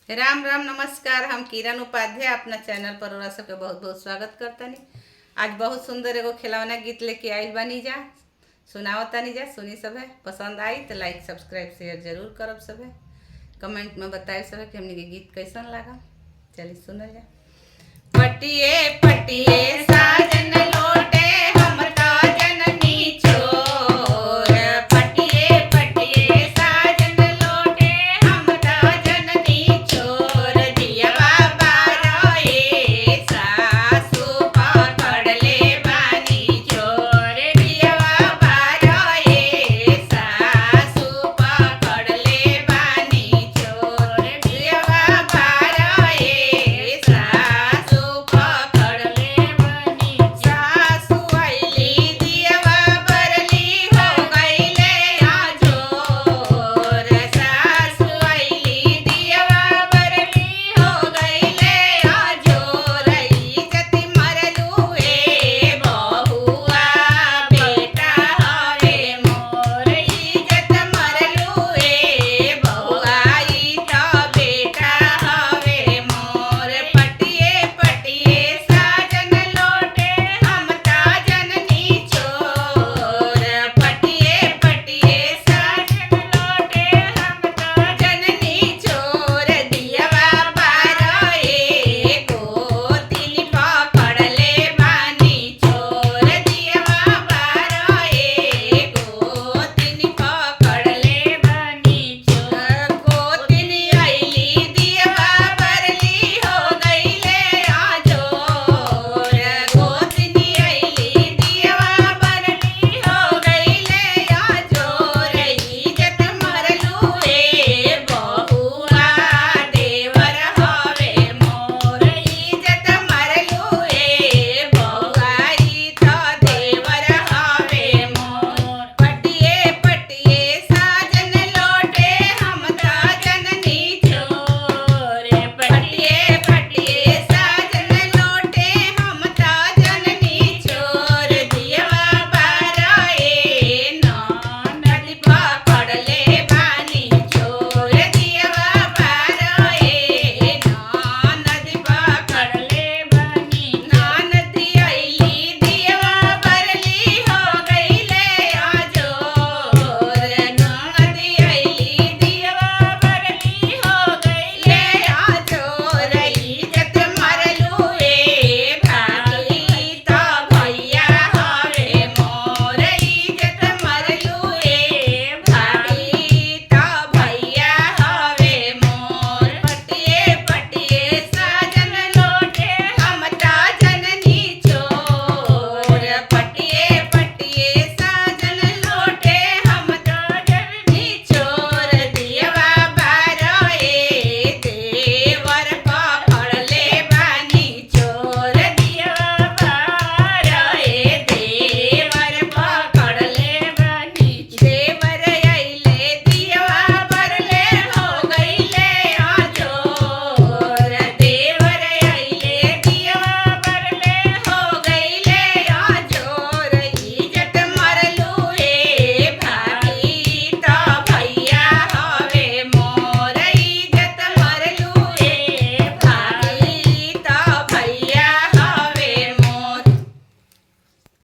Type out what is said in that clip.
राम राम नमस्कार। हम किरण उपाध्याय अपना चैनल पर ओरा सबके बहुत बहुत स्वागत करतनी। आज बहुत सुंदर एगो खिलौना गीत लेके आइल बानी जा, सुनावतानी जा। सुनी सब है, पसंद आई तो लाइक सब्सक्राइब शेयर जरूर करब। सब है कमेंट में बताए सब है कि हमने के गीत कैसन लगा। चलिए सुनल जा। पटिए पटिए